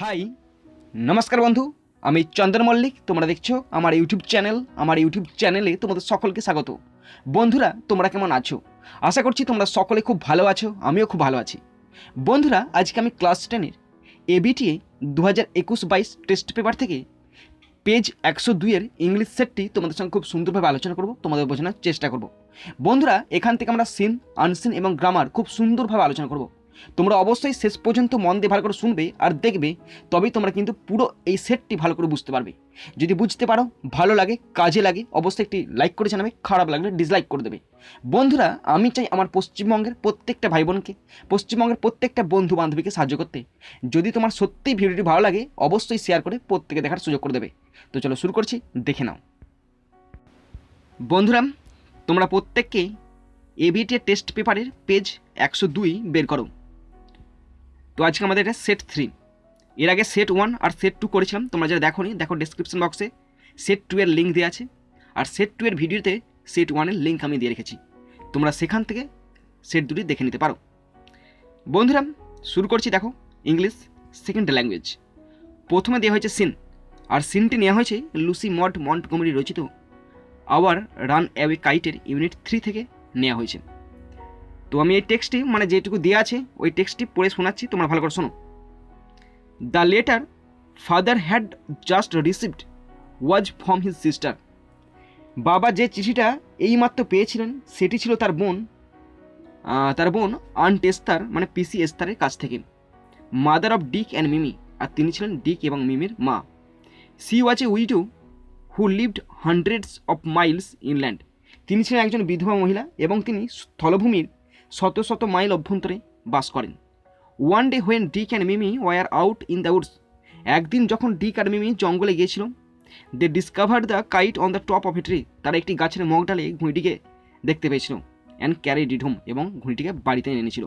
High নমস্কার বন্ধু, আমি চন্দন মল্লিক। তোমরা দেখছো আমার ইউটিউব চ্যানেল। আমার ইউটিউব চ্যানেলে তোমাদের সকলকে স্বাগত। বন্ধুরা, তোমরা কেমন আছো? আশা করছি তোমরা সকলে খুব ভালো আছো, আমিও খুব ভালো আছি। বন্ধুরা, আজকে আমি ক্লাস 10-এর এবিটিএ 2021-22 টেস্ট পেপার থেকে পেজ 102-এর ইংলিশ সেটটি তোমাদের সঙ্গে খুব সুন্দরভাবে আলোচনা করব, তোমাদের বোঝানোর চেষ্টা করব। বন্ধুরা, এখান থেকে আমরা সিন, আনসিন এবং গ্রামার খুব সুন্দরভাবে আলোচনা করব। তোমরা অবশ্যই শেষ পর্যন্ত মন দিয়ে ভালো করে শুনবে আর দেখবে, তবেই তোমরা কিন্তু পুরো এই সেটটি ভালো করে বুঝতে পারবে। যদি বুঝতে পারো, ভালো লাগে, কাজে লাগে, অবশ্যই একটি লাইক করে জানাবে, খারাপ লাগলে ডিসলাইক করে দেবে। বন্ধুরা, আমি চাই আমার পশ্চিমবঙ্গের প্রত্যেকটা ভাই বোনকে, পশ্চিমবঙ্গের প্রত্যেকটা বন্ধু বান্ধবীকে সাহায্য করতে। যদি তোমার সত্যিই ভিডিওটি ভালো লাগে, অবশ্যই শেয়ার করে প্রত্যেকে দেখার সুযোগ করে দেবে। তো চলো শুরু করছি, দেখে নাও। বন্ধুরা, তোমরা প্রত্যেককে এবিটি টেস্ট পেপারের পেজ 102 বের করো। তো আজকে আমাদের এটা সেট 3। এর আগে সেট 1 আর সেট 2 করেছিলাম। তোমরা যারা দেখোনি, দেখো ডেসক্রিপশন বক্সে সেট 2 এর লিঙ্ক দেওয়া আছে, আর সেট 2 এর ভিডিওতে সেট 1 এর লিঙ্ক আমি দিয়ে রেখেছি। তোমরা সেখান থেকে সেট 2টি দেখে নিতে পারো। বন্ধুরা, শুরু করছি। দেখো, ইংলিশ সেকেন্ড ল্যাঙ্গুয়েজ। প্রথমে দেওয়া হয়েছে সিন, আর সিনটি নেওয়া হয়েছে লুসি মড মন্টগোমেরি রচিত আওয়ার রান অ্যাওয়ে কাইটের ইউনিট 3 থেকে নেওয়া হয়েছে। তো আমি এই টেক্সটটি, মানে যেটুকু দেওয়া আছে ওই টেক্সটটি পড়ে শোনাচ্ছি, তোমরা ভালো করে শোনো। The letter father had just received was from his sister. বাবা যে চিঠিটা এইমাত্র পেয়েছিলেন সেটি ছিল তার বোন আন্ট এস্তার, মানে পিসি এস্তারের কাছ থেকে। Mother of Dick and Mimi, আর তিনি ছিলেন ডিক এবং মিমির মা। She was a widow who lived hundreds of miles inland. তিনি ছিলেন একজন বিধবা মহিলা এবং তিনি স্থলভূমির শত শত মাইল অভ্যন্তরে বাস করেন। One day when Dick and Mimi were out in the woods. একদিন যখন ডিক আর মিমি জঙ্গলে গিয়েছিল, they discover the kite on the top of a tree. তারা একটি গাছের মগডালে ঘুড়িটিকে দেখতে পেয়েছিল। অ্যান্ড ক্যারিড ইট হোম, এবং ঘুড়িটিকে বাড়িতে এনেছিল।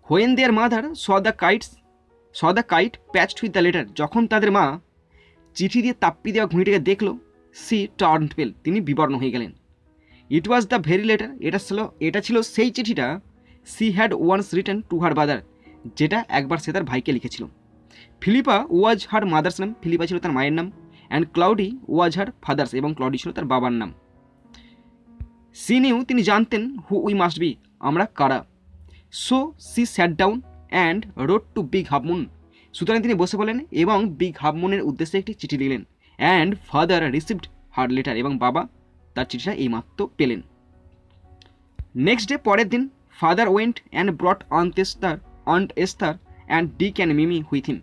When there mother saw the kite patched with the letter. যখন তাদের মা চিঠি দিয়ে তাপ্পি দেওয়া ঘুড়িটিকে দেখলো, সি টার্নড পেল, তিনি বিবর্ণ হয়ে গেলেন। It was the very letter, এটা ছিল সেই চিঠিটা she had once written to her brother, যেটা একবার সে তার ভাইকে লিখেছিল। ফিলিপা ওয়াজ হার মাদার্স নাম, ফিলিপা ছিল তার মায়ের নাম। And Claudie was her father's, এবং ক্লাউডি ছিল তার বাবার নাম। সি নিউ, তিনি জানতেন, হু উই মাস্ট বি, আমরা কারা। So she sat down and rowed to Big Half Moon, সুতরাং তিনি বসে বলেন এবং বিগ হাফ মুনের উদ্দেশ্যে একটি চিঠি লিখলেন। And father received her letter, এবং বাবা তার চিঠিটা এইমাত্র পেলেন। নেক্সট ডে, পরের দিন, father went and brought aunt Esther and Dick and Mimi with him.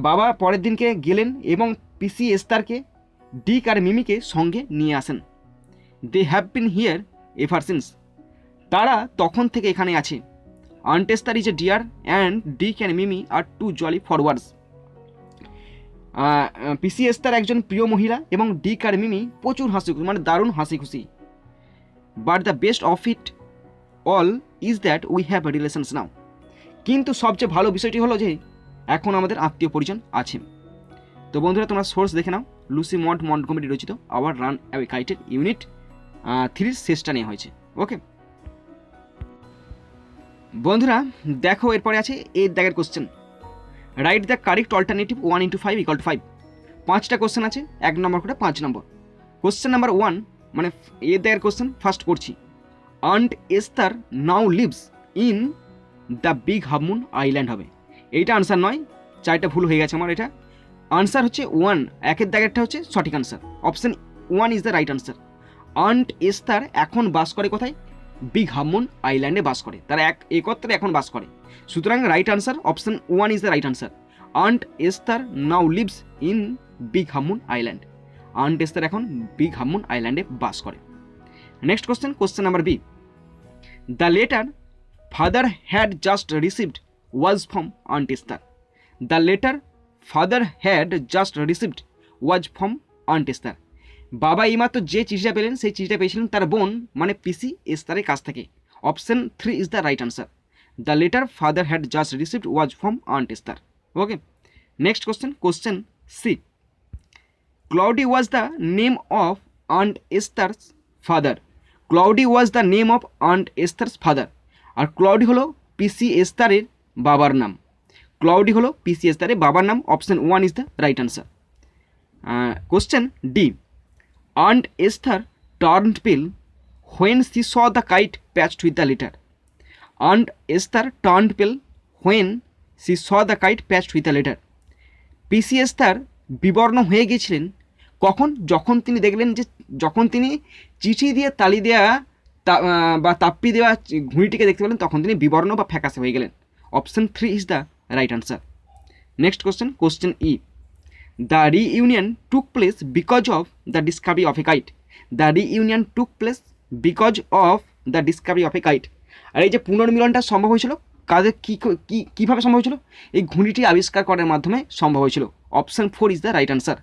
বাবা পরের দিনকে গেলেন এবং পিসি এস্তারকে, ডিক আর মিমিকে সঙ্গে নিয়ে আসেন। They have been here ever since, তারা তখন থেকে এখানে আছে। Aunt Esther is a dear and Dick and Mimi are two jolly forwards. পিসি এস্তার একজন প্রিয় মহিলা এবং ডিক আর মিমি প্রচুর হাসি খুশি, মানে দারুণ হাসি খুশি। But the best of it all is that we have relations now, কিন্তু সবচেয়ে ভালো বিষয়টি হলো যে এখন আমাদের আত্মীয় পরিজন আছে। তো বন্ধুরা, তোমরা সোর্স দেখে নাও। লুসি মন্টগোমেরি রচিত আওয়ার রান অ্যাওয়ে কাইটের ইউনিট 3 শেষটা নেওয়া হয়েছে। ওকে বন্ধুরা, দেখো এরপরে আছে এর দাগের question. Write the correct alternative 1 into 5 = 5। 5টা কোশ্চেন আছে, 1 নম্বর করে 5 নম্বর। কোশ্চেন নাম্বার 1, মানে এর দাগের কোশ্চেন ফার্স্ট করছি। Aunt Esther now lives in the Big Half Moon Island হবে। এইটা আনসার নয়, 4টা ভুল হয়ে গেছে আমার। এটা আনসার হচ্ছে 1, একের দাগেরটা হচ্ছে সঠিক answer. Option 1 is the right answer. Aunt Esther এখন বাস করে কোথায়? বিগ হাফ মুন আইল্যান্ডে বাস করে, তারা একত্রে এখন বাস করে। সুতরাং right answer option 1 is the right answer. Aunt Esther now lives in Big Half Moon Island. Aunt Esther এখন বিগ হাফ মুন আইল্যান্ডে বাস করে। Next question number B. The letter father had just received was from aunt Esther. The letter father had just received was from aunt Esther. বাবা এইমাত্র যে চিঠিটা পেলেন সেই চিঠিটা পেয়েছিলেন তার বোন, মানে পিসি এস্তারের কাছ থেকে। Option 3 is the right answer. The letter father had just received was from aunt Esther. Okay, next question C. Cloudy was the name of aunt Esther's father. Cloudy was the name of aunt Esther's father, আর Cloudy হলো পিসি এস্তারের বাবার নাম। Cloudy হলো পিসি এস্তারের বাবার নাম। Option 1 is the right answer. Question D, Aunt Esther turned pale when she saw the kite patched with the letter. Aunt Esther turned pale when she saw the kite patched with the letter. পিসি Esther বিবর্ণ হয়ে গিয়েছিলেন কখন? যখন তিনি দেখলেন যে যখন তিনি চিঠি দিয়ে তালি দেওয়া বা তাপ্পি দেওয়া ঘুড়িটিকে দেখতে পেলেন, তখন তিনি বিবর্ণ বা ফ্যাকাসে হয়ে গেলেন। Option 3 is the right answer. Next question, question E, the reunion took place because of the discovery of a kite. The reunion took place because of the discovery of a kite. আর এই যে পুনর্মিলনটা সম্ভব হয়েছিল কাদের কীভাবে সম্ভব হয়েছিল? এই ঘুড়িটি আবিষ্কার করার মাধ্যমে সম্ভব হয়েছিল। Option 4 is the right answer.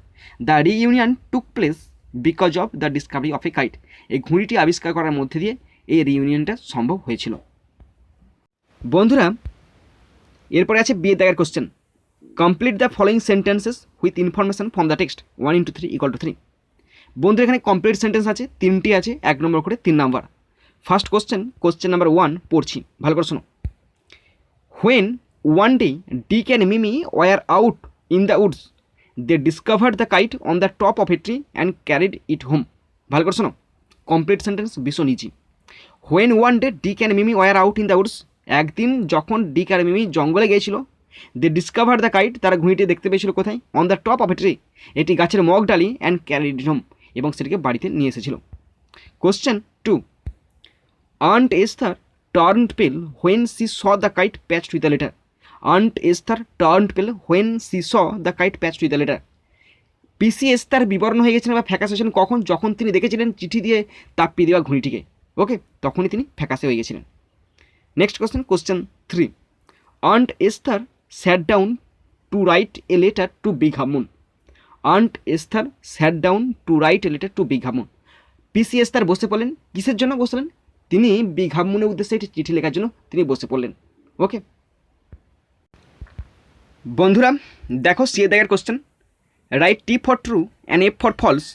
The reunion took place because of the discovery of a kite. এই ঘুড়িটি আবিষ্কার করার মধ্যে দিয়ে এই রিইউনিয়নটা সম্ভব হয়েছিল। বন্ধুরা, এরপরে আছে বি এর দাগের question, complete the following sentences with information from the text 1 × 3 = 3। বন্ধুরা, এখানে কমপ্লিট সেন্টেন্স আছে 3টি আছে, 1 নম্বর করে 3 নাম্বার। ফার্স্ট কোশ্চেন, কোশ্চেন নাম্বার 1 পড়ছি, ভালো করে শোনো। When one day Dick and Mimi were out in the woods they discovered the kite on the top of a tree and carried it home. ভালো করে শোনো, কমপ্লিট সেন্টেন্স ভীষণ easy. When one day Dick and Mimi were out in the woods, একদিন যখন Dick আর Mimi জঙ্গলে গিয়েছিল, they discover the kite, তারা ঘুড়িটি দেখতে পেয়েছিল কোথায়? On the top of a tree, এটি গাছের মগ ডালি, অ্যান্ড ক্যারিড ইট হোম, এবং সেটিকে বাড়িতে নিয়ে এসেছিল। Question 2, aunt Esther turned pale when she saw the kite patched with the letter. Aunt Esther turned pale when she saw the kite patched with the letter. পিসি Esther বিবর্ণ হয়ে গেছিলেন বা ফ্যাকাসে হয়েছিলেন কখন? যখন তিনি দেখেছিলেন চিঠি দিয়ে তাপ্পি দেওয়া ঘুড়িটিকে। ওকে, তখনই তিনি ফ্যাকাসে হয়ে গেছিলেন। Next question, question 3, aunt Esther sat down to write a letter to big Hamun. Aunt Esther sat down to write a letter to big Hamun. পিসি এস্থার বসে পড়লেন, কিসের জন্য বসলেন? তিনি বিগ হামুনের উদ্দেশ্যে একটি চিঠি লেখার জন্য তিনি বসে পড়লেন। ওকে বন্ধুরা, দেখো সি এর দাগের question, write T for true and F for false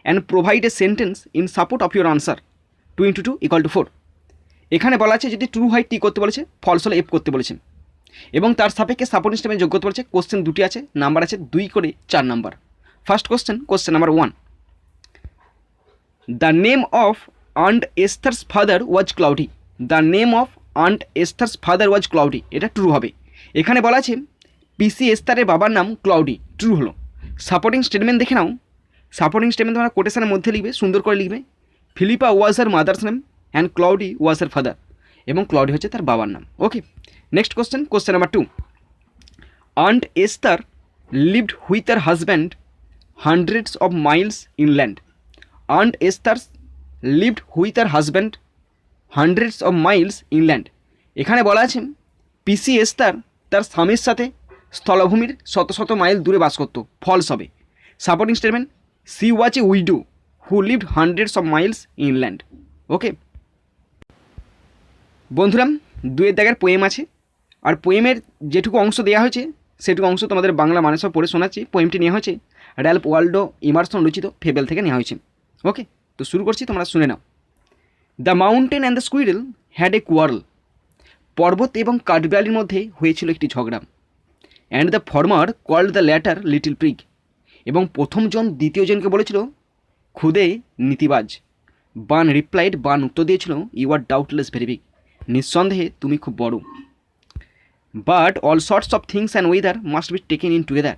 and provide a sentence in support of your answer 2 × 2 = 4। এখানে বলা আছে যদি ট্রু হয় টি করতে বলেছে, ফলস হলে এফ করতে বলেছে, এবং তার সাপেক্ষে সাপোর্টিং স্টেটমেন্ট যোগ করতে বলেছে। কোশ্চেন 2টি আছে, নাম্বার আছে 2 করে 4 number. First question, question number 1, the name of aunt Esther's father was Claudie. The name of aunt Esther's father was Claudie, এটা ট্রু হবে। এখানে বলা আছে পিসি এস্থারের বাবার নাম ক্লাউডি, ট্রু হলো। সাপোর্টিং স্টেটমেন্ট দেখে নাও। সাপোর্টিং স্টেটমেন্ট তোমরা কোটেশনের মধ্যে লিখবে, সুন্দর করে লিখবে। Philippa was her mother's name and Claudie was her father, এবং ক্লাউডি হচ্ছে তার বাবার নাম। Okay, next question, question number 2, aunt Esther lived with her husband hundreds of miles inland. Aunt Esther lived with her husband hundreds of miles inland. এখানে বলা আছে পিসি Esther তার স্বামীর সাথে স্থলভূমির শত শত মাইল দূরে বাস করতো, ফলস হবে। Supporting statement, she was a widow who lived hundreds of miles inland. Okay বন্ধুরা, 2 এর দাগের পোয়েম আছে, আর পোয়েমের যেটুকু অংশ দেওয়া হয়েছে সেটুকু অংশ তোমাদের বাংলা মানে সব পড়ে শোনাচ্ছি। পোয়েমটি নেওয়া হয়েছে র্যালফ ওয়াল্ডো ইমারসন রচিত ফেবেল থেকে নেওয়া হয়েছে। ওকে, তো শুরু করছি, তোমরা শুনে নাও। The mountain and the squirrel had a quarrel. পর্বত এবং কাঠবিড়ালির মধ্যে হয়েছিল একটি ঝগড়া। And the former called the latter little prig. এবং প্রথমজন দ্বিতীয়জনকে বলেছিল খুদে নীতিবাজ। বান রিপ্লাইড, বান উত্তর দিয়েছিল, you are doubtless very big, নিঃসন্দেহে তুমি খুব বড়। But all sorts of things and weather must be taken in together.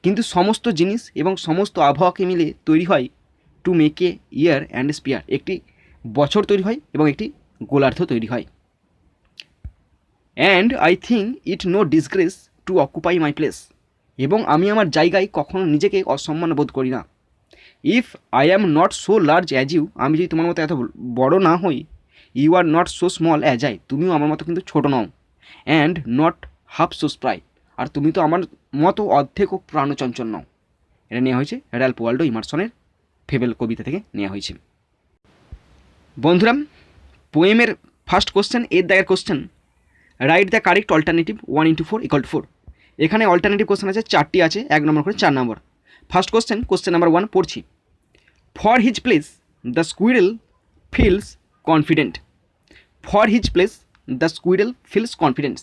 কিন্তু সমস্ত জিনিস এবং সমস্ত আবহাওয়াকে মিলে তৈরি হয় to make a year and sphere, একটি বছর তৈরি হয় এবং একটি গোলার্ধ তৈরি হয়। And I think it no disgrace to occupy my place. এবং আমি আমার জায়গায় কখনো নিজেকে অসম্মান বোধ করি না। If I am not so large as you, আমি যদি তোমার মতো এত বড় না হই, you are not so small as I, তুমিও আমার মতো কিন্তু ছোটো নও। And not half so spry, আর তুমি তো আমার মতো অর্ধেকও প্রাণচঞ্চল নও। এটা নেওয়া হয়েছে র্যালফ ওয়াল্ডো ইমারসনের ফেবেল কবিতা থেকে নেওয়া হয়েছে। বন্ধুরা, পোয়েমের ফার্স্ট কোশ্চেন, এর দাগের question, write the correct alternative 1 × 4 = 4। এখানে অল্টারনেটিভ কোশ্চেন আছে 4টি আছে, 1 নম্বর করে 4 নম্বর। ফার্স্ট কোশ্চেন, কোশ্চেন নাম্বার 1 পড়ছি। For his place the squirrel feels confident. For his place the squirrel feels confidence.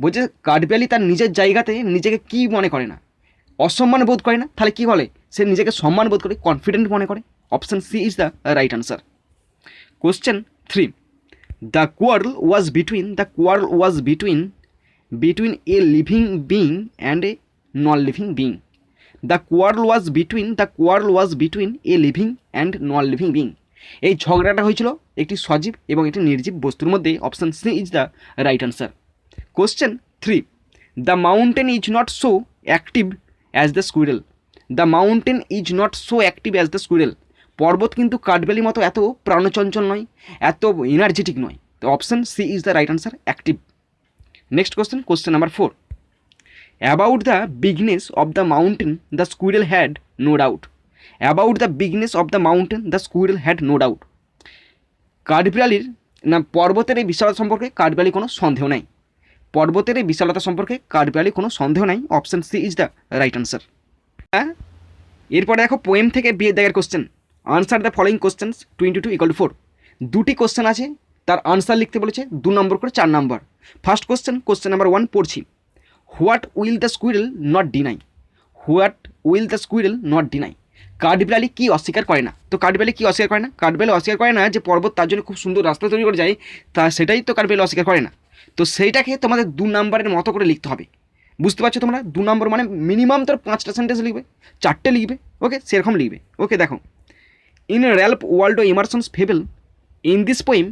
বলছে কাঠবিড়ালি তার নিজের জায়গাতে নিজেকে কি মনে করে না, অসম্মান বোধ করে না, তাহলে কী বলে, সে নিজেকে সম্মান বোধ করে, কনফিডেন্ট মনে করে। Option C is the right answer. Question 3, the quarrel was between a living being and a non-living being. The quarrel was between a living and non-living being. এই ঝগড়াটা হয়েছিল একটি সজীব এবং একটি নির্জীব বস্তুর মধ্যে। Option C is the right answer. Question 3, the mountain is not so active as the squirrel. The mountain is not so active as the squirrel. পর্বত কিন্তু কাঠবেলির মতো এত প্রাণচঞ্চল নয়, এত এনার্জেটিক নয়। তো option C is the right answer, active. Next question number 4. About the bigness of the mountain, the squirrel had no doubt. About the bigness of the mountain, the squirrel had no doubt. কাঠবিড়ালির না পর্বতের এই বিশালতা সম্পর্কে কাঠবিড়ালি কোনো সন্দেহ নাই। পর্বতের এই বিশালতা সম্পর্কে কাঠবিড়ালি কোনো সন্দেহ নাই। Option C is the right answer. এরপরে দেখো পোয়েম থেকে বিয়ের দাগের question. Answer the following questions 22 = 4। দুটি কোশ্চেন আছে, তার আনসার লিখতে বলেছে 2 নম্বর করে 4 নম্বর। ফার্স্ট কোশ্চেন নাম্বার 1 পড়ছি। What will the squirrel not deny? What will the squirrel not deny? কাঠবিড়ালি কি অস্বীকার করে না? তো কাঠবিড়ালি কি অস্বীকার করে না? কাঠবিড়ালি অস্বীকার করে না যে পর্বত তার জন্য খুব সুন্দর রাস্তা তৈরি করে যায়, তা সেটাই তো কাঠবিড়ালি অস্বীকার করে না। তো সেইটাকে তোমাদের 2 নম্বরের মতো করে লিখতে হবে। বুঝতে পারছো তোমরা? 2 নম্বর মানে মিনিমাম তোর 5টা সেন্টেন্স লিখবে, 4টে লিখবে, ওকে, সেরকম লিখবে। ওকে, দেখো, in Ralph Waldo Emerson's fable, in this poem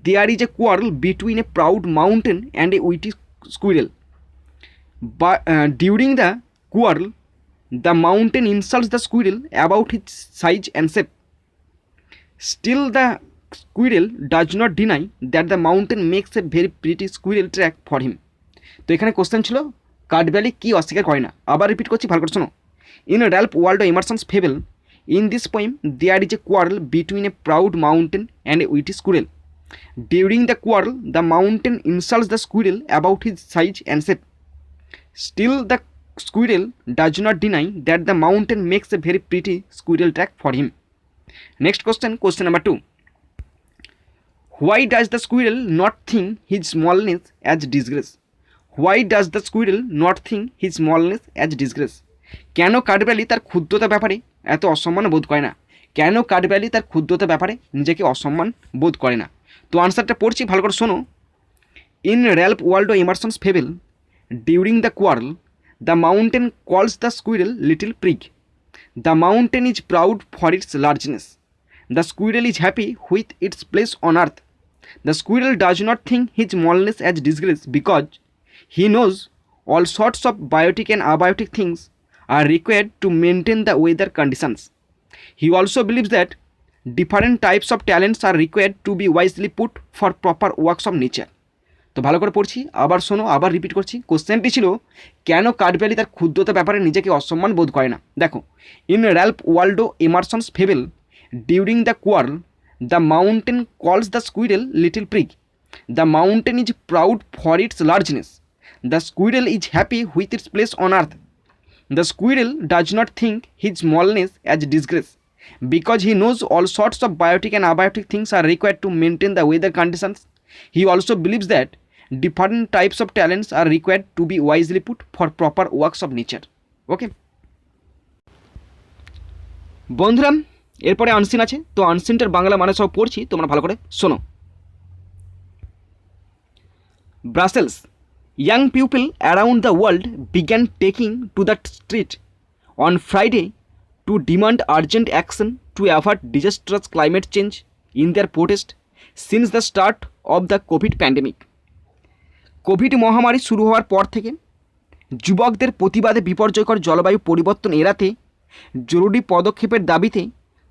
there is a quarrel between a proud mountain and a witty squirrel. But during the quarrel, the mountain insults the squirrel about his size and shape. Still, the squirrel does not deny that the mountain makes a very pretty squirrel track for him. তো এখানে question ছিল কাঠবিড়ালি কি অস্বীকার করে না। আবার repeat করছি, ভালো করে শোনো। In Ralph Waldo Emerson's fable, in this poem there is a quarrel between a proud mountain and a witty squirrel. During the quarrel, the mountain insults the squirrel about his size and shape. Still, the squirrel does not deny that the mountain makes a very pretty squirrel track for him. Next question number 2. Why does the squirrel not think his smallness as disgrace? Why does the squirrel not think his smallness as disgrace? কেন কাঠবিড়ালি তার ক্ষুদ্রতা ব্যাপারে এত অসম্মান বোধ করে না? কেন কাঠবিড়ালি তার ক্ষুদ্রতা ব্যাপারে নিজেকে অসম্মান বোধ করে না? তো আনসারটা পড়ছি, ভালো করে শোনো। In Ralph Waldo Emerson's fable, during the quarrel, the mountain calls the squirrel little prig. The mountain is proud for its largeness. The squirrel is happy with its place on earth. The squirrel does not think his smallness as disgrace because he knows all sorts of biotic and abiotic things are required to maintain the weather conditions. He also believes that different types of talents are required to be wisely put for proper works of nature. তো ভালো করে পড়ছি, আবার শোনো, আবার repeat করছি। কোশ্চেনটি ছিল কেন কাঠবিড়ালি তার ক্ষুদ্রতা ব্যাপারে নিজেকে অসম্মান বোধ করে না। দেখো, in Ralph Waldo Emerson's fable, during the quarrel, the mountain calls the squirrel little prig. The mountain is proud for its largeness. The squirrel is happy with its place on earth. The squirrel does not think his smallness as disgrace because he knows all sorts of biotic and abiotic things are required to maintain the weather conditions. He also believes that different types of talents are required to be wisely put for proper works of nature. Okay, বন্ধুরা, এরপরে unseen আছে। তো আনসিনটার বাংলা মানে সব পড়ছি, তোমরা ভালো করে শোনো। Brussels, young people around the world began taking to the street on Friday to demand urgent action to avert disastrous climate change in their protest since the start of the COVID pandemic. Covid মহামারী শুরু হওয়ার পর থেকে যুবকদের প্রতিবাদে বিপর্যয়কর জলবায়ু পরিবর্তন এড়াতে জরুরি পদক্ষেপের দাবিতে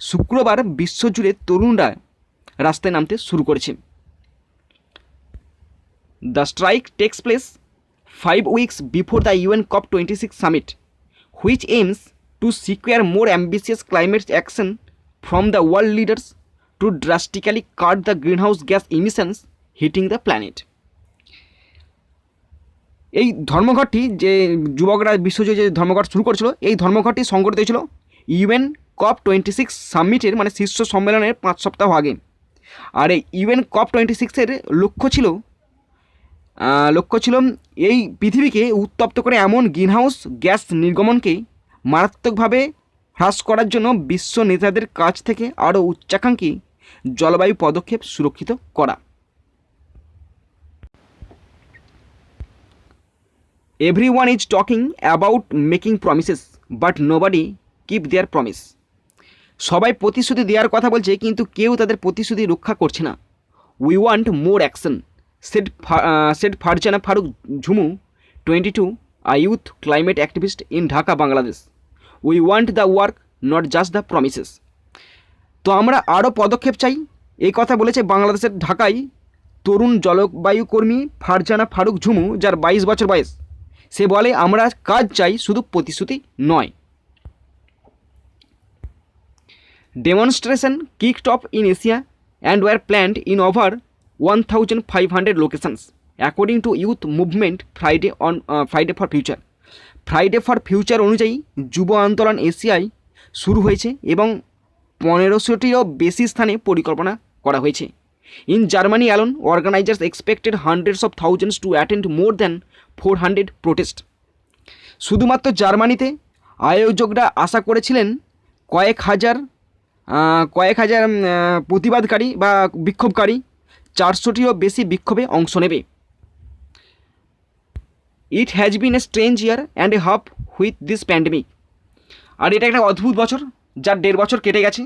শুক্রবার বিশ্বজুড়ে তরুণরা রাস্তায় নামতে শুরু করেছে। The strike takes place 5 weeks before the UN COP26 summit, which aims to secure more ambitious climate action from the world leaders to drastically cut the greenhouse gas emissions hitting the planet. এই ধর্মঘটটি যে যুবকরা বিশ্বজুড়ে যে ধর্মঘট শুরু করেছিল, এই ধর্মঘটটি সংগঠিত হয়েছিল UN COP26 সামিটের মানে শীর্ষ সম্মেলনের 5 সপ্তাহ আগে। আর এই UN COP26 লক্ষ্য ছিল লক্ষ্য ছিল এই পৃথিবীকে উত্তপ্ত করে এমন গ্রিনহাউস গ্যাস নির্গমনকে মারাত্মকভাবে হ্রাস করার জন্য বিশ্ব নেতাদের কাছ থেকে আরও উচ্চাকাঙ্ক্ষী জলবায়ু পদক্ষেপ সুরক্ষিত করা। Everyone is talking about making promises but nobody keep there promise. সবাই প্রতিশ্রুতি দেওয়ার কথা বলছে, কিন্তু কেউ তাদের প্রতিশ্রুতি রক্ষা করছে না। We want more action said Farzana Faruk Jhumu 22, a youth climate activist in Dhaka, Bangladesh. We want the work, not just the promises. তো আমরা আরও পদক্ষেপ চাই, এই কথা বলেছে বাংলাদেশের ঢাকায় তরুণ জলবায়ু কর্মী ফারজানা ফারুক ঝুমু, যার 22 বছর বয়স। সে বলে, আমরা কাজ চাই, শুধু প্রতিশ্রুতি নয়। Demonstration kicked off in Asia and were planned in over 1,500 locations, according to youth movement Friday for Future. Friday for future অনুযায়ী যুব আন্দোলন এশিয়ায় শুরু হয়েছে এবং 1500টিরও বেশি স্থানে পরিকল্পনা করা হয়েছে। In Germany alone, organisers expected hundreds of thousands to attend more than 400 protest. শুধুমাত্র জার্মানিতে আয়োজকরা আশা করেছিলেন কয়েক হাজার প্রতিবাদকারী বা বিক্ষোভকারী 400টিরও বেশি বিক্ষোভে অংশ নেবে। It has been a strange year and a half with this pandemic. আর এটা একটা অদ্ভুত বছর, যার 1.5 বছর কেটে গেছে।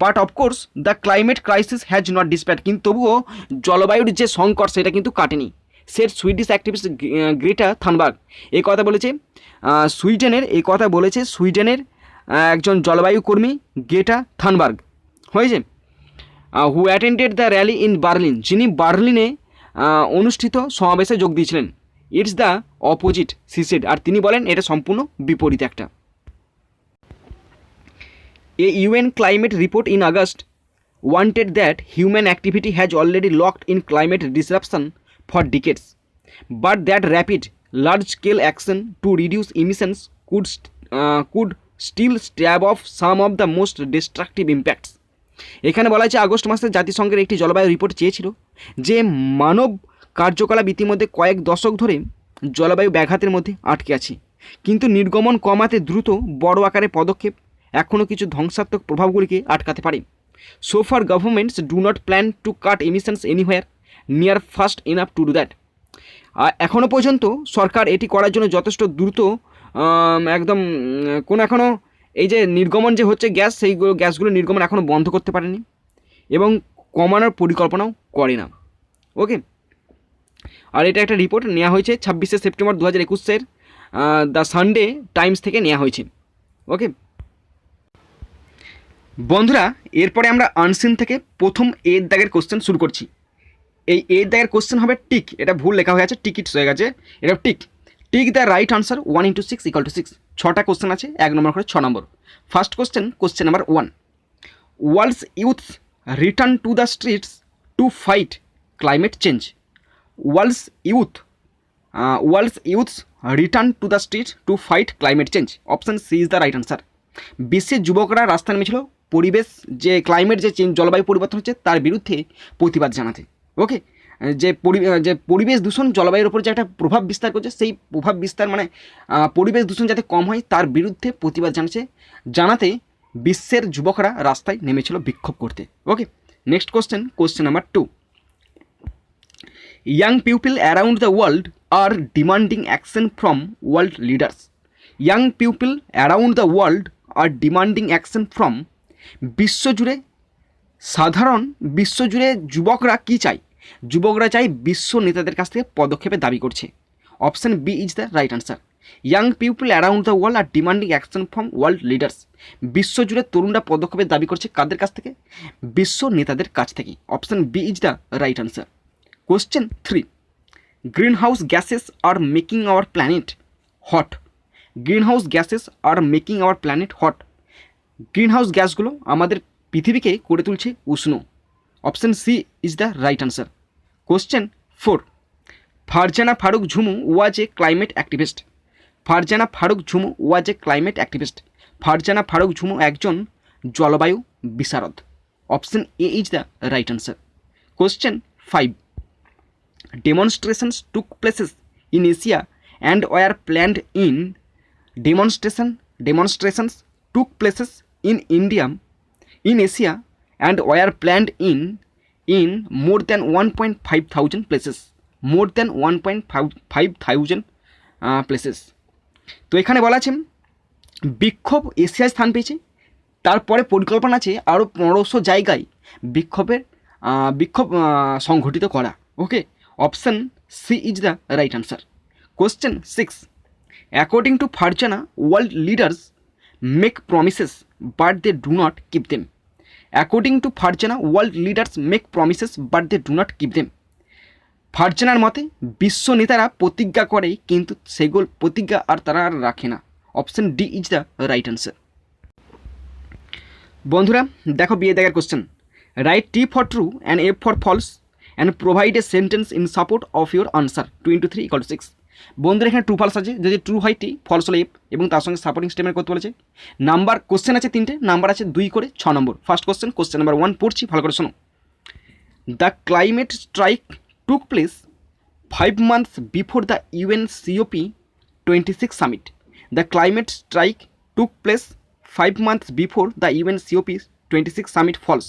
But of course the climate crisis has not disappeared, কিন্তু তবুও জলবায়ুর যে সংকট সেটা কিন্তু কাটেনি। Said Swedish activist Greta Thunberg এই কথা বলেছে। সুইডেনের একজন জলবায়ু কর্মী গ্রেটা থানবার্গ হয়েছে, who attended the rally in Berlin, যিনি বার্লিনে অনুষ্ঠিত সমাবেশে যোগ দিয়েছিলেন। It's the opposite she said, আর তিনি বলেন এটা সম্পূর্ণ বিপরীত একটা। A UN climate report in August wanted that human activity has already locked in climate disruption for decades, but that rapid large scale action to reduce emissions could still stave off some of the most destructive impacts. এখানে বলা হয়েছে August মাসে জাতিসংঘের একটি জলবায়ু report চেয়েছিল যে মানব কার্যকলাপ ইতিমধ্যে কয়েক দশক ধরে জলবায়ু ব্যাঘাতের মধ্যে আটকে আছে, কিন্তু নির্গমন কমাতে দ্রুত বড় আকারে পদক্ষেপ এখনও কিছু ধ্বংসাত্মক প্রভাবগুলিকে আটকাতে পারে। So far governments do not plan to cut emissions anywhere near fast enough to do that. এখনও পর্যন্ত সরকার এটি করার জন্য যথেষ্ট দ্রুত এখনও এই যে নির্গমন যে হচ্ছে গ্যাস, সেইগুলো গ্যাসগুলো নির্গমন এখনও বন্ধ করতে পারেনি এবং কমানোর পরিকল্পনাও করে না। ওকে, আর এটা একটা রিপোর্ট নেওয়া হয়েছে 26শে সেপ্টেম্বর 2021 দ্য সানডে টাইমস থেকে নেওয়া হয়েছে। ওকে বন্ধুরা, এরপরে আমরা আনসিন থেকে প্রথম এর দাগের কোশ্চেন শুরু করছি। এই এর দাগের কোশ্চেন হবে টিক, এটা ভুল লেখা হয়ে আছে, টিকিটস হয়ে গেছে, এটা টিক দ্য রাইট আনসার 1 × 6 = 6। 6টা কোশ্চেন আছে, 1 নম্বর করে 6 number. First question number 1, world's youth return to the streets to fight climate change. World's youths return to the street to fight climate change. Option C is the right answer. বিশ্বের যুবকরা রাস্তায় নেমেছিল পরিবেশ যে climate যে change জলবায়ু পরিবর্তন হচ্ছে তার বিরুদ্ধে প্রতিবাদ জানাতে। ওকে, যে পরিবেশ দূষণ জলবায়ুর উপর যে একটা প্রভাব বিস্তার করছে, সেই প্রভাব বিস্তার মানে পরিবেশ দূষণ যাতে কম হয় তার বিরুদ্ধে প্রতিবাদ জানাতে বিশ্বের যুবকরা রাস্তায় নেমেছিল বিক্ষোভ করতে। Okay, next question number 2, young people around the world are demanding action from world leaders. Young people around the world are demanding action from, বিশ্বজুড়ে যুবকরা কী চায়? যুবকরা চাই বিশ্ব নেতাদের কাছ থেকে পদক্ষেপের দাবি করছে। Option B is the right answer. Young people around the world are demanding action from world leaders. বিশ্বজুড়ে তরুণরা পদক্ষেপের দাবি করছে কাদের কাছ থেকে? বিশ্ব নেতাদের কাছ থেকে। Option B is the right answer. Question 3, green house gases are making our planet hot. Green house gases are making our planet hot. Green house গ্যাসগুলো আমাদের পৃথিবীকে করে তুলছে উষ্ণ। Option C is the right answer. Question 4, Farzana Faruk Jhumu was a climate activist. Farzana Faruk Jhumu was a climate activist. Farzana Faruk Jhumu একজন জলবায়ু বিশারদ। Option A is the right answer. Question 5, demonstrations took places in Asia and were planned in demonstrations took places in India in Asia and were planned in more than 1.5 thousand places, more than 1.5 thousand places. তো এখানে বলা আছে বিক্ষোভ এশিয়ায় স্থান পেয়েছে, তারপরে পরিকল্পনা আছে আরও 1500 জায়গায় বিক্ষোভ সংঘটিত করা। Okay, option C is the right answer. Question 6, according to Farzana world leaders make promises but they do not keep them. According to Farzana world leaders make promises but they do not keep them. ফারজানার মতে বিশ্ব নেতারা প্রতিজ্ঞা করে কিন্তু সেগুলো প্রতিজ্ঞা আর তারা আর রাখে না। Option D is the right answer. বন্ধুরা দেখো বিয়ে দেখার question, write T for true and F for false and provide a sentence in support of your answer 2 × 3 = 6। বন্ধুরা এখানে ট্রু ফলস আছে, যদি ট্রু হয় টি, ফলস হলে এফ এবং তার সঙ্গে সাপোর্টিং স্টেটমেন্ট করতে বলেছে। নাম্বার কোশ্চেন আছে 3টে, নাম্বার আছে 2 করে 6 নম্বর। ফার্স্ট কোশ্চেন নাম্বার 1 পড়ছি, ভালো করে শোনো। The climate strike took place 5 months before the UN COP26 summit. The climate strike took place 5 months before the UN COP26 summit falls.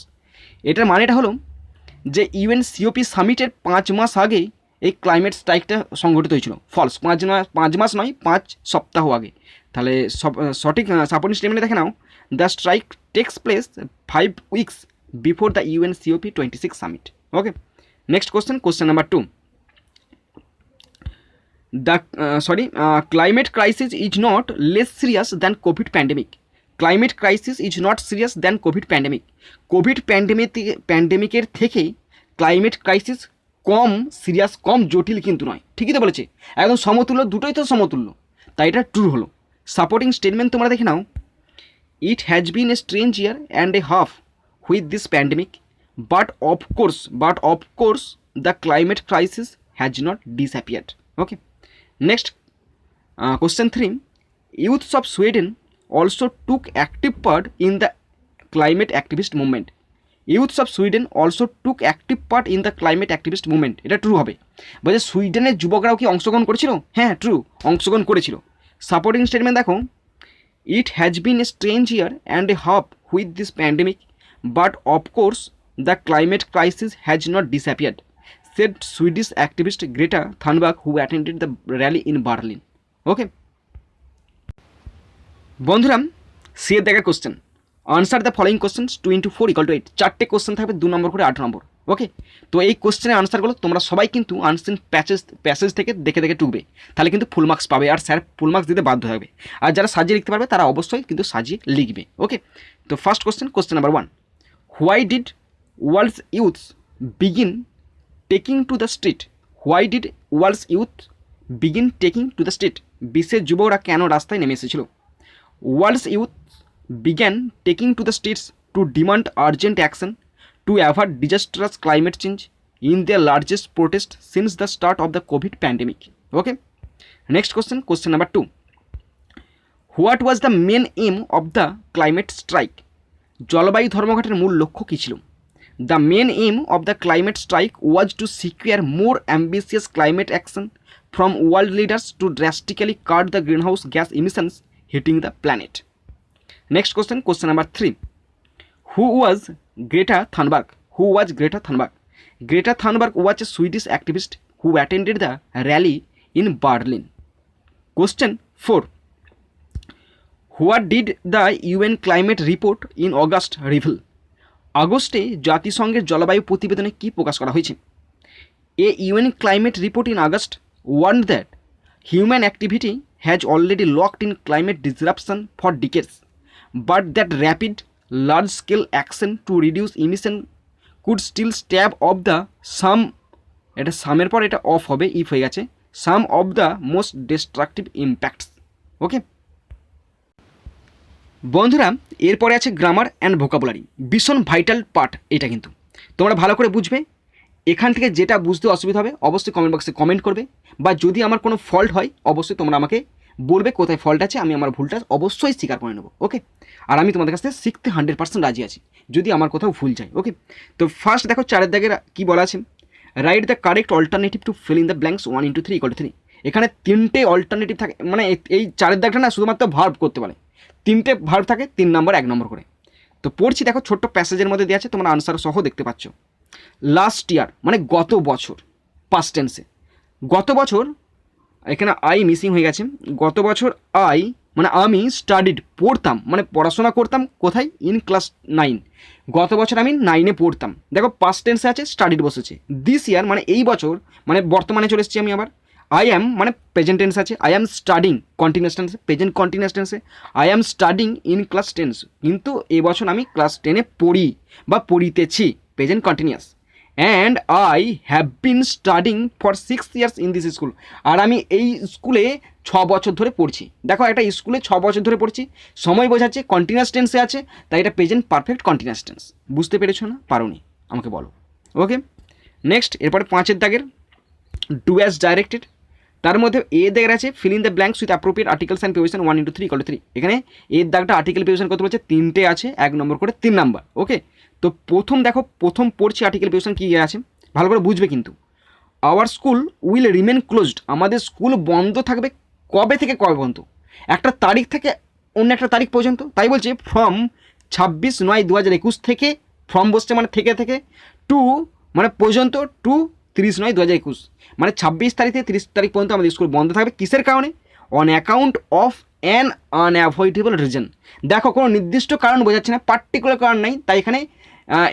এটার মানেটা হলো যে UN COP সামিটের 5 মাস আগে এই ক্লাইমেট স্ট্রাইকটা সংঘটিত হয়েছিল। ফলস, 5 মাস নয়, 5 সপ্তাহ আগে। তাহলে সঠিক সাপোর্টিং স্টেটমেন্টে দেখে নাও, the strike takes place 5 weeks before the UN COP26 summit. Okay, next question number 2, the climate crisis is not less serious than COVID pandemic. Climate crisis is not serious than COVID pandemic. Covid প্যান্ডেমিকের থেকে climate crisis কম serious, কম জটিল কিন্তু নয়। ঠিকই তো বলেছে, একদম সমতুল্য, দুটোই তো সমতুল্য, তাই এটা ট্রু হলো। সাপোর্টিং স্টেটমেন্ট তোমরা দেখে নাও, it has been a strange year and a half with this pandemic but of course the climate crisis has not disappeared. Okay, next question 3, youths of Sweden also took active part in the climate activist movement. Youths of Sweden also took active part in the climate activist movement. এটা true হবে। বলছে সুইডেনের যুবকরাও কি অংশগ্রহণ করেছিল? হ্যাঁ, true, অংশগ্রহণ করেছিল। সাপোর্টিং স্টেটমেন্ট দেখো, ইট has been a strange year and a half with this pandemic but of course the climate crisis has not disappeared, said Swedish activist Greta Thunberg who attended the rally in Berlin. Okay, বন্ধুরা C এর দেখার question, answer the following questions 2 × 4 = 8। 4টে question থাকবে, 2 নম্বর করে 8 নম্বর। ওকে, তো এই কোশ্চেনের আনসারগুলো তোমরা সবাই কিন্তু আনসার প্যাসেজ থেকে দেখে টুকবে, তাহলে কিন্তু ফুল মার্কস পাবে, আর স্যার ফুল মার্কস দিতে বাধ্য হবে। আর যারা সাজিয়ে লিখতে পারবে তারা অবশ্যই কিন্তু সাজিয়ে লিখবে। ওকে, তো first question number 1, why did world's youths begin taking to the street? Why did world's youth begin taking to the street? বিশ্বের যুবকরা কেন রাস্তায় নেমে এসেছিল? World's youth began taking to the streets to demand urgent action to avoid disastrous climate change in their largest protest since the start of the COVID pandemic. Okay, next question number 2, what was the main aim of the climate strike? জলবায়ু ধর্মঘটের মূল লক্ষ্য কী ছিল? The main aim of the climate strike was to secure more ambitious climate action from world leaders to drastically cut the greenhouse gas emissions hitting the planet. Next question number 3. Who was Greta Thunberg? Who was Greta Thunberg? Greta Thunberg was a Swedish activist who attended the rally in Berlin. Question 4. What did the UN climate report in August reveal? আগস্টে জাতিসংঘের জলবায়ু প্রতিবেদনে কী প্রকাশ করা হয়েছে? A UN climate report in August warned that human activity has already locked in climate disruption for decades but that rapid large scale action to reduce emission could still stave off the some, এটা সামের পর এটা off হবে, ইফ হয়ে গেছে, some of the most destructive impacts. Okay বন্ধুরা, এরপরে আছে গ্রামার অ্যান্ড ভোকাবুলারি, ভীষণ ভাইটাল পার্ট এটা, কিন্তু তোমরা ভালো করে বুঝবে। এখান থেকে যেটা বুঝতে অসুবিধা হবে অবশ্যই কমেন্ট বক্সে কমেন্ট করবে, বা যদি আমার কোনো ফল্ট হয় অবশ্যই তোমরা আমাকে বলবে কোথায় ফল্ট আছে, আমি আমার ভুলটা অবশ্যই স্বীকার করে নেবো। ওকে, আর আমি তোমাদের কাছ থেকে শিখতে 100% রাজি আছি যদি আমার কোথাও ভুল যায়। ওকে, তো ফার্স্ট দেখো 4 দাগের কী বলা আছে, write the correct alternative to fill in the blanks 1 × 3 = 3। এখানে 3টে অল্টারনেটিভ থাকে, মানে এই 4-এর দাগটা না শুধুমাত্র ভার্ব করতে পারে, 3টে ভার্ব থাকে, 3 নম্বর 1 নম্বর করে। তো পড়ছি, দেখো ছোট্ট প্যাসেজের মধ্যে দেওয়া আছে, তোমরা আনসার সহ দেখতে পাচ্ছ। লাস্ট ইয়ার মানে গত বছর, পাস্ট টেন্সে। গত বছর, এখানে আই মিসিং হয়ে গেছে। গত বছর আই মানে আমি স্টাডিড পড়তাম, মানে পড়াশোনা করতাম কোথায়, ইন ক্লাস 9। গত বছর আমি 9-এ পড়তাম। দেখো পাস্ট টেন্সে আছে, স্টাডিড বসেছে। দিস ইয়ার মানে এই বছর, মানে বর্তমানে চলে এসেছি আমি আবার। আই অ্যাম মানে প্রেজেন্ট টেন্স আছে, আই অ্যাম স্টাডিং কন্টিনিউয়াস টেন্সে, প্রেজেন্ট কন্টিনিউয়াস টেন্সে I am studying in class 10। কিন্তু এই বছর আমি ক্লাস 10-এ পড়ি বা পড়িতেছি, present continuous. And I have been studying for 6 years in this school. আর আমি এই স্কুলে 6 বছর ধরে পড়ছি। দেখো একটা স্কুলে 6 বছর ধরে পড়ছি, সময় বোঝাচ্ছে, কন্টিনিউয়াস টেন্সে আছে, তাই এটা প্রেজেন্ট পারফেক্ট কন্টিনিউয়াস টেন্স। বুঝতে পেরেছো না? পারোনি? আমাকে বলো। ওকে, নেক্সট, এরপরে 5-এর দাগের ডু অ্যাজ ডাইরেক্টেড। তার মধ্যে এ দাগের আছে fill in the blanks with appropriate articles and preposition 1 × 3 = 3। এখানে এর দাগটা আর্টিকেল প্রিপোজিশন করতে বলছে, 3টে আছে, 1 নম্বর করে 3 নাম্বার। ওকে, তো প্রথম দেখো, প্রথম পড়ছি আর্টিকেল প্রিপোজিশন কী আছে, ভালো করে বুঝবে কিন্তু। Our school will remain closed. আমাদের স্কুল বন্ধ থাকবে কবে থেকে কবে পর্যন্ত? একটা তারিখ থেকে অন্য একটা তারিখ পর্যন্ত। তাই বলছে ফ্রম 26/9/2021 থেকে, ফ্রম বসছে মানে থেকে টু মানে পর্যন্ত, টু 30/9/2021, মানে 26 তারিখ থেকে 30 তারিখ পর্যন্ত আমাদের স্কুল বন্ধ থাকবে। কিসের কারণে? On account of an unavoidable reason. দেখো কোনো নির্দিষ্ট কারণ বোঝাচ্ছে না, পার্টিকুলার কারণ নাই, তাই এখানে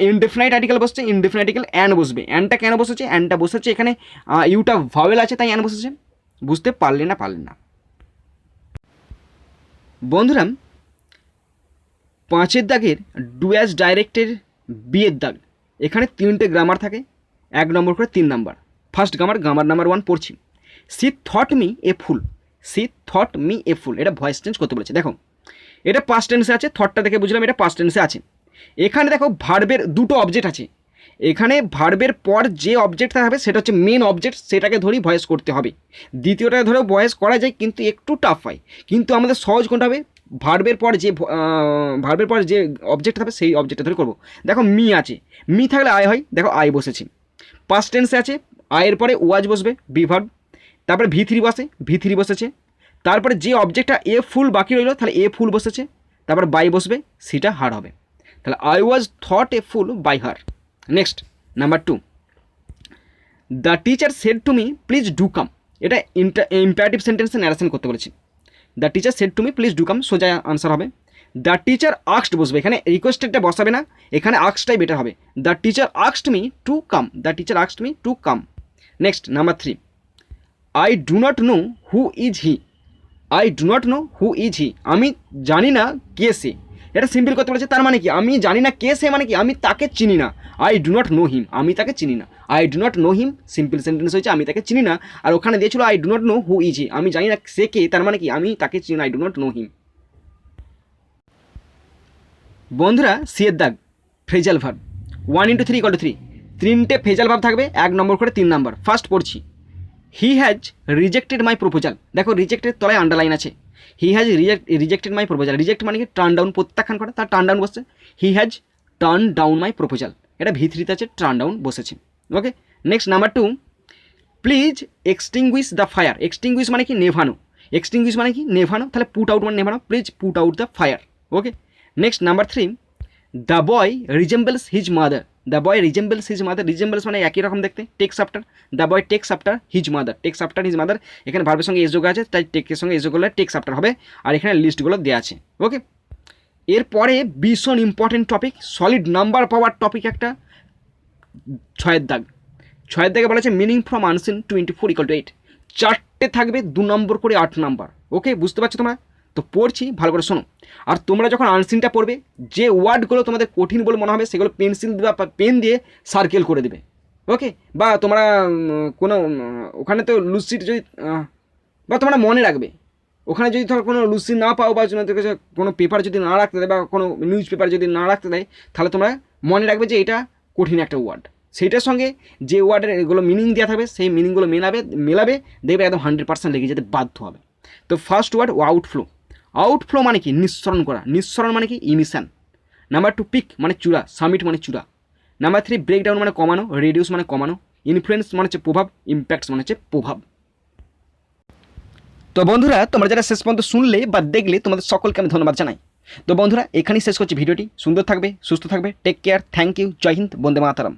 ইনডেফিনাইট আর্টিকেল বসছে, ইনডেফিনাইট আর্টিকেল অ্যান বসবে। অ্যানটা কেন বসেছে? অ্যানটা বসেছে এখানে ইউটা ভাওয়েল আছে, তাই অ্যান বসেছে। বুঝতে পারলে না? বন্ধুরা, 5-এর দাগের ডু অ্যাজ ডাইরেক্টের বিয়ের দাগ, এখানে 3টে গ্রামার থাকে, 1 নম্বর করে 3 নাম্বার। ফার্স্ট গ্রামার নাম্বার 1 পড়ছি। She thought me a fool. She thought me a fool, এটা ভয়েস চেঞ্জ করতে বলেছে। দেখো এটা পাস্ট টেন্সে আছে, থটটা দেখে বুঝলাম এটা পাস্ট টেন্সে আছে। এখানে দেখো ভার্বের 2টো অবজেক্ট আছে। এখানে ভার্বের পর যে অবজেক্ট থাকবে সেটা হচ্ছে মেন অবজেক্ট, সেটাকে ধরেই ভয়েস করতে হবে। দ্বিতীয়টা ধরেও ভয়েস করা যায়, কিন্তু একটু টাফ হয়। কিন্তু আমাদের সহজ কোনটা হবে? ভার্বের পর যে অবজেক্ট থাকবে সেই অবজেক্টটা ধরে করবো। দেখো মি আছে, মি থাকলে আয় হয়, দেখো আয় বসেছি। পাস্ট টেন্সে আছে, আয়ের পরে ওয়াজ বসবে, বি ভার্ব। তারপরে ভি3 বসেছে। তারপরে যে অবজেক্টটা এ ফুল বাকি রইল, তাহলে এ ফুল বসেছে। তারপর বাই বসবে, সিটা হার হবে। তাহলে I was thought a fool by her. Next number 2, the teacher said to me please do come. এটা ইম্পারেটিভ সেন্টেন্সে ন্যারেশন করতে বলেছি। The teacher said to me please do come, সোজা আনসার হবে। দ্য টিচার আস্কড বসবে, এখানে রিকোয়েস্টেডটা বসাবে না, এখানে আস্কডটাই বেটার হবে। The teacher asked me to come. The teacher asked me to come. Next number 3, I do not know who is he. I do not know who is he, আমি জানি না কে সে। এটা সিম্পল করতে বলেছে, তার মানে কি? আমি জানি না কে সে মানে কি? আমি তাকে চিনি না। I do not know him, আমি তাকে চিনি না। I do not know him simple sentence হয়েছে, আমি তাকে চিনি না। আর ওখানে দিয়েছিল I do not know who is he, আমি জানি না সে কে, তার মানে কি? আমি তাকে চিনি না, I do not know him. বন্ধুরা, সিয়ের দাগ ফ্রেজাল ভার্ব 1 × 3 = 3। 3টে ফ্রেজাল ভার্ব থাকবে, 1 নম্বর করে 3 নাম্বার। ফার্স্ট পড়ছি, he has rejected my proposal. দেখো রিজেক্টের তলায় আন্ডারলাইন আছে। He has rejected my proposal. Reject মানে কি? টার্ন ডাউন, প্রত্যাখ্যান করা, তার টার্ন ডাউন বসছে। He has turn down my proposal, এটা ভি3তে আছে, টার্ন ডাউন বসেছে। Okay, next number 2, please extinguish the fire. Extinguish মানে কি? নেভানো। এক্সটিংগুইশ মানে কি? নেভানো। তাহলে পুট আউট মানে নেভানো, please put out the fire. Okay, next number 3, the boy resembles his mother. The boy resembles his mother. Resembles মানে একই রকম দেখতে, takes after. The boy takes after his mother. Takes after his mother, এখানে ভার্বের সঙ্গে S যোগ আছে, তাই টেকের সঙ্গে এস যোগ করলে টেক্স আফটার হবে। আর এখানে লিস্টগুলো দেওয়া আছে। ওকে, এরপরে ভীষণ ইম্পর্টেন্ট টপিক, সলিড নাম্বার পাওয়ার টপিক একটা, 6-এর দাগ। 6-এর দাগে বলা আছে মিনিং ফ্রম আনসিন 24 = 8। 4টে থাকবে, 2 নম্বর করে 8 নাম্বার। ওকে, বুঝতে পারছো তোমরা? তো পড়ছি, ভালো করে শোনো। আর তোমরা যখন আনসিনটা পড়বে, যে ওয়ার্ডগুলো তোমাদের কঠিন বলে মনে হবে সেগুলো পেন্সিল দিয়ে বা পেন দিয়ে সার্কেল করে দেবে। ওকে, বা তোমরা কোনো ওখানে তো লুসিট যদি বা তোমরা মনে রাখবে, ওখানে যদি ধর কোনো লুসি না পাও বা কোনো পেপার যদি না রাখতে দেয় বা কোনো নিউজ পেপার যদি না রাখতে দেয়, তাহলে তোমরা মনে রাখবে যে এটা কঠিন একটা ওয়ার্ড। সেইটার সঙ্গে যে ওয়ার্ডের এগুলো মিনিং দেওয়া থাকবে সেই মিনিংগুলো মেলাবে, দেখবে একদম 100% লেগে যেতে বাধ্য হবে। তো ফার্স্ট ওয়ার্ড আউটফ্লো। আউটফ্লো মানে কি? নিঃসরণ করা। নিঃসরণ মানে কি? ইমিশন। নাম্বার 2, পিক মানে চূড়া, সামিট মানে চূড়া। নাম্বার 3, ব্রেকডাউন মানে কমানো, রিডিউস মানে কমানো। ইনফ্লুয়েন্স মানে হচ্ছে প্রভাব, ইম্প্যাক্টস মানে হচ্ছে প্রভাব। তো বন্ধুরা, তোমরা যারা শেষ পর্যন্ত শুনলে বা দেখলে তোমাদের সকলকে আমি ধন্যবাদ জানাই। তো বন্ধুরা, এখানেই শেষ করছি ভিডিওটি। সুন্দর থাকবে, সুস্থ থাকবে, টেক কেয়ার, থ্যাংক ইউ, জয় হিন্দ, বন্দে মাতরম।